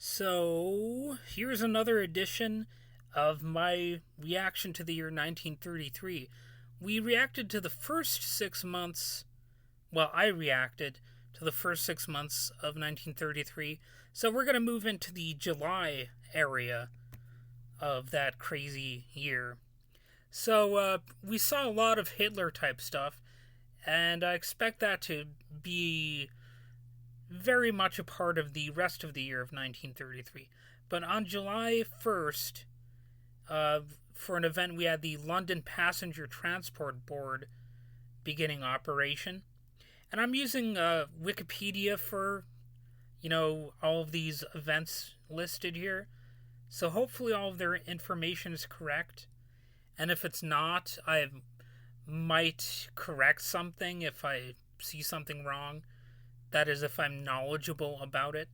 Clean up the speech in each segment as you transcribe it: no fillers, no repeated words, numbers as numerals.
So, here's another edition of my reaction to the year 1933. We reacted to the first 6 months. Well, I reacted to the first 6 months of 1933. So, we're going to move into the July area of that crazy year. So, we saw a lot of Hitler type stuff, and I expect that to be very much a part of the rest of the year of 1933. But on July 1st, for an event, we had the London Passenger Transport Board beginning operation. And I'm using Wikipedia for, all of these events listed here. So hopefully all of their information is correct. And if it's not, I might correct something if I see something wrong. That is, if I'm knowledgeable about it.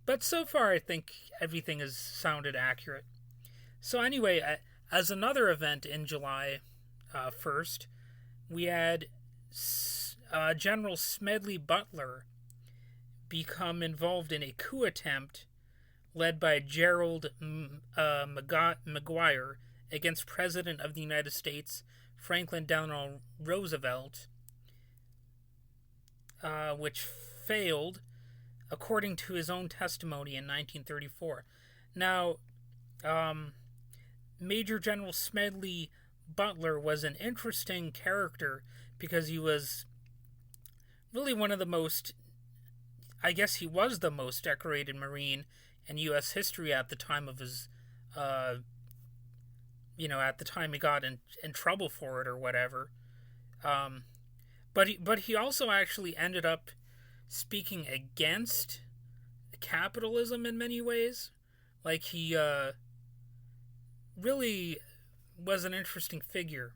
But so far, I think everything has sounded accurate. So anyway, as another event in July 1st, we had General Smedley Butler become involved in a coup attempt led by Gerald Maguire against President of the United States Franklin Delano Roosevelt, which failed, according to his own testimony in 1934. Now, Major General Smedley Butler was an interesting character because he was really one of the most, I guess he was the most decorated Marine in U.S. history at the time of his, at the time he got in trouble for it or whatever. But he also actually ended up speaking against capitalism in many ways. Like, he really was an interesting figure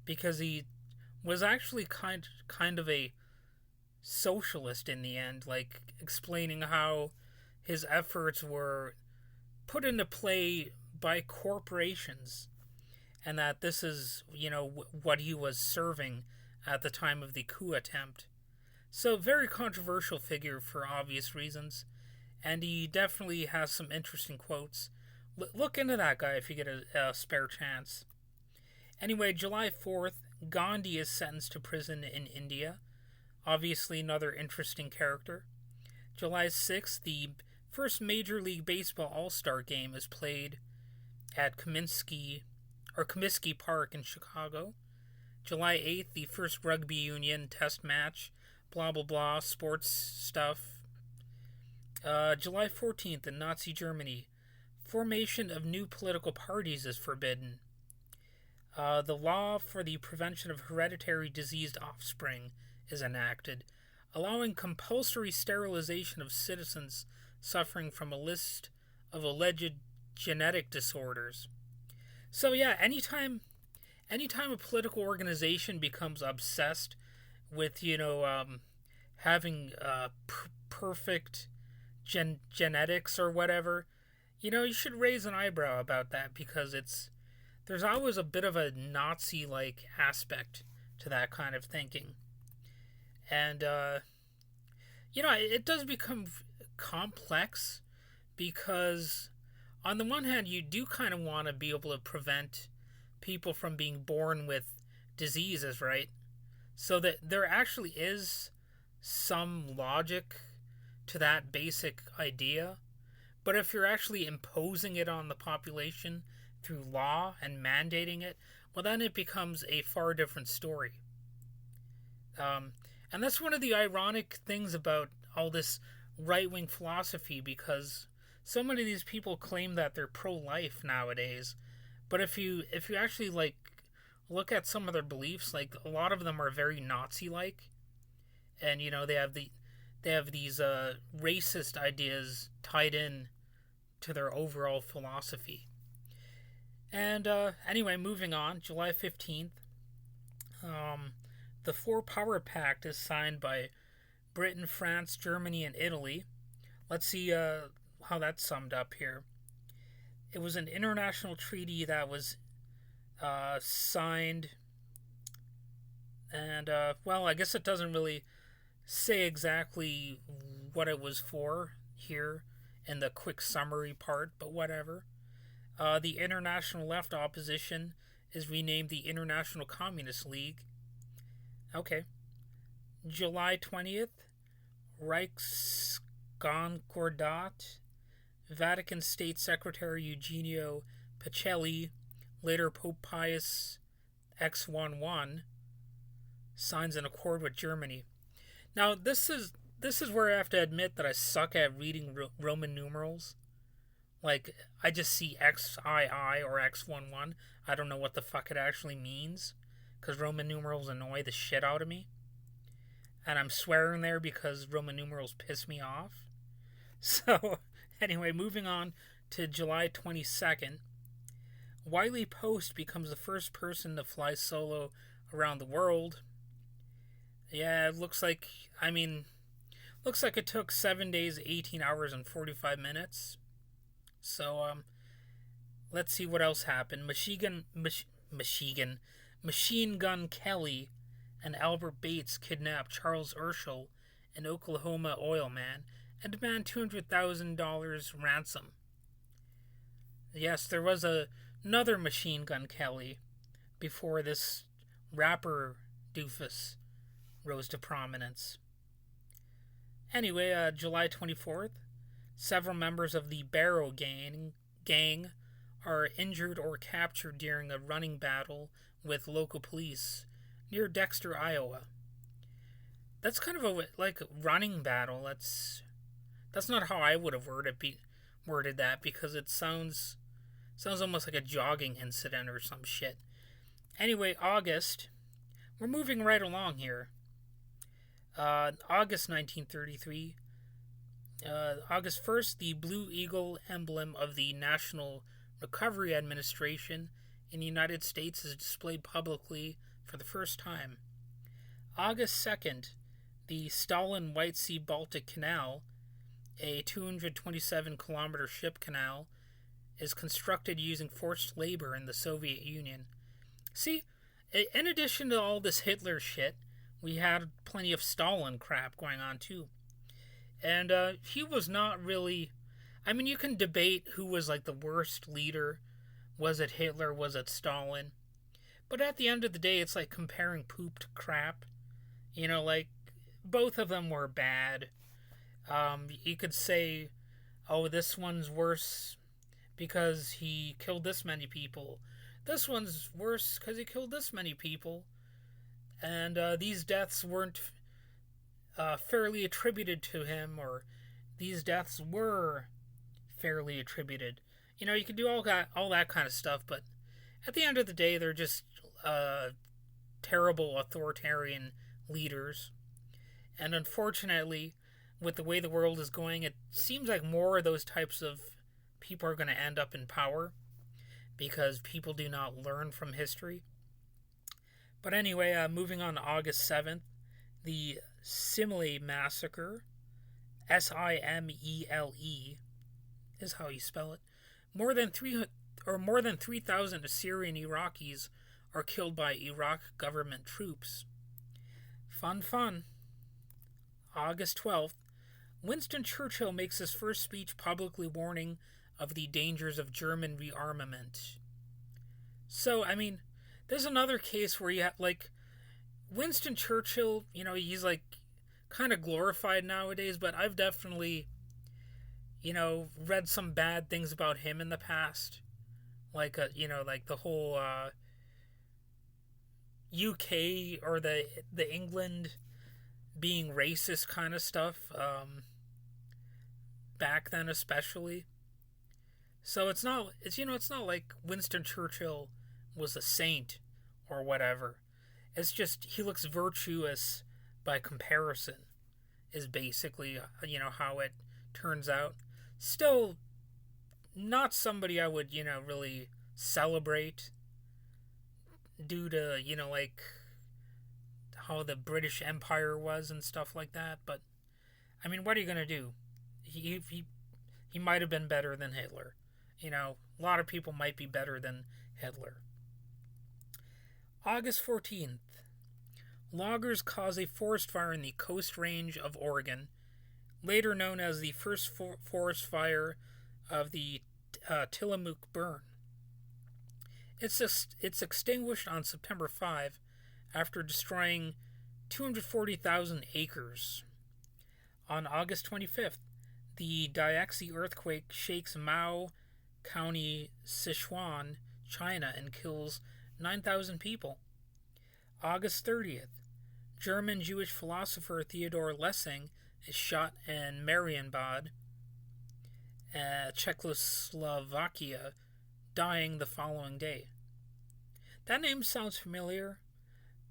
because he was actually kind of a socialist in the end, like explaining how his efforts were put into play by corporations and that this is, what he was serving at the time of the coup attempt. So, very controversial figure for obvious reasons, and he definitely has some interesting quotes. Look into that guy if you get a spare chance. Anyway, July 4th, Gandhi is sentenced to prison in India. Obviously, another interesting character. July 6th, the first Major League Baseball All-Star game is played at Comiskey Park in Chicago. July 8th, the first rugby union test match. Blah, blah, blah, sports stuff. July 14th, in Nazi Germany, formation of new political parties is forbidden. The law for the prevention of hereditary diseased offspring is enacted, allowing compulsory sterilization of citizens suffering from a list of alleged genetic disorders. So yeah, anytime a political organization becomes obsessed with, having perfect genetics or whatever, you should raise an eyebrow about that because there's always a bit of a Nazi-like aspect to that kind of thinking. And, it does become complex because on the one hand, you do kind of want to be able to prevent people from being born with diseases, right? So that there actually is some logic to that basic idea. But if you're actually imposing it on the population through law and mandating it, well, then it becomes a far different story. And that's one of the ironic things about all this right-wing philosophy, because so many of these people claim that they're pro-life nowadays. But if you actually, look at some of their beliefs, a lot of them are very Nazi-like. And, they have these racist ideas tied in to their overall philosophy. And anyway, moving on, July 15th, the Four Power Pact is signed by Britain, France, Germany, and Italy. Let's see how that's summed up here. It was an international treaty that was signed, and, I guess it doesn't really say exactly what it was for here in the quick summary part, but whatever. The international left opposition is renamed the International Communist League. Okay. July 20th, Reichskonkordat, Vatican State Secretary Eugenio Pacelli, later Pope Pius X11, signs an accord with Germany. Now, this is where I have to admit that I suck at reading Roman numerals. Like, I just see XII or X11. I don't know what the fuck it actually means, because Roman numerals annoy the shit out of me. And I'm swearing there because Roman numerals piss me off. So, anyway, moving on to July 22nd. Wiley Post becomes the first person to fly solo around the world. Yeah, it looks like it took 7 days, 18 hours, and 45 minutes. So, let's see what else happened. Machine Gun Kelly and Albert Bates kidnap Charles Urschel, an Oklahoma oil man, and demand $200,000 ransom. Yes, there was another Machine Gun Kelly before this rapper doofus rose to prominence. Anyway, July 24th, several members of the Barrow gang are injured or captured during a running battle with local police near Dexter, Iowa. That's kind of a running battle. That's not how I would have worded that, because it sounds almost like a jogging incident or some shit. Anyway, August. We're moving right along here. August 1933. August 1st, the Blue Eagle emblem of the National Recovery Administration in the United States is displayed publicly for the first time. August 2nd, the Stalin White Sea-Baltic Canal, a 227-kilometer ship canal, is constructed using forced labor in the Soviet Union. See, in addition to all this Hitler shit, we had plenty of Stalin crap going on too. And he was not really... I mean, you can debate who was like the worst leader. Was it Hitler? Was it Stalin? But at the end of the day, it's like comparing poop to crap. You know, like, both of them were bad. You could say, oh, this one's worse because he killed this many people. This one's worse because he killed this many people. And these deaths weren't fairly attributed to him, or these deaths were fairly attributed. You know, you can do all that kind of stuff, but at the end of the day, they're just terrible authoritarian leaders. And unfortunately, with the way the world is going, it seems like more of those types of people are going to end up in power, because people do not learn from history. But anyway, moving on to August 7th, the Simele Massacre, Simele is how you spell it. More than 3,000 Assyrian Iraqis are killed by Iraq government troops. Fun. August 12th, Winston Churchill makes his first speech publicly warning of the dangers of German rearmament. So, I mean, there's another case where you have, like, Winston Churchill, you know, he's, like, kind of glorified nowadays, but I've definitely, you know, read some bad things about him in the past. Like, you know, like the whole UK or the England being racist kind of stuff, back then especially. So it's not like Winston Churchill was a saint or whatever. It's just he looks virtuous by comparison, is basically, you know, how it turns out. Still not somebody I would, you know, really celebrate due to, you know, like how the British Empire was and stuff like that. But I mean, what are you gonna do? He might have been better than Hitler. You know, a lot of people might be better than Hitler. August 14th. Loggers cause a forest fire in the Coast Range of Oregon, later known as the first forest fire of the Tillamook Burn. It's extinguished on September 5 after destroying 240,000 acres. On August 25th, the Daixi earthquake shakes Mao County, Sichuan, China, and kills 9,000 people. August 30th, German Jewish philosopher Theodor Lessing is shot in Marienbad, Czechoslovakia, dying the following day. That name sounds familiar,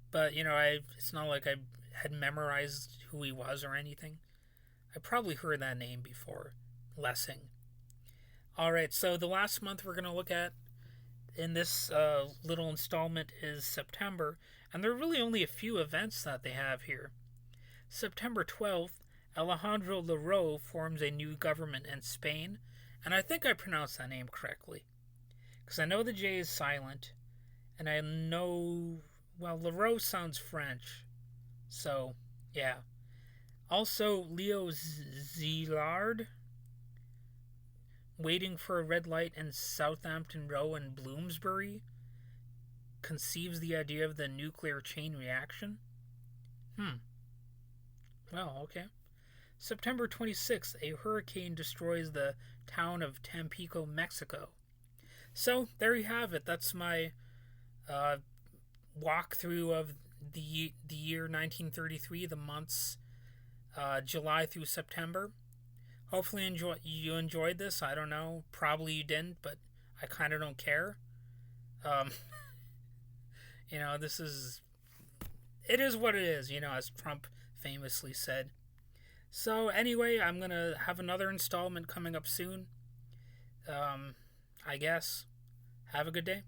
but it's not like I had memorized who he was or anything. I probably heard that name before, Lessing. Alright, so the last month we're going to look at in this little installment is September, and there are really only a few events that they have here. September 12th, Alejandro Lerroux forms a new government in Spain, and I think I pronounced that name correctly. Because I know the J is silent, and I know, Lerroux sounds French, so, yeah. Also, Leo Szilard, waiting for a red light in Southampton Row and Bloomsbury, conceives the idea of the nuclear chain reaction. Well, okay. September 26th, a hurricane destroys the town of Tampico, Mexico. So, there you have it. That's my walkthrough of the year 1933, the months July through September. Hopefully you enjoyed this. I don't know. Probably you didn't, but I kind of don't care. It is what it is, as Trump famously said. So anyway, I'm going to have another installment coming up soon. I guess. Have a good day.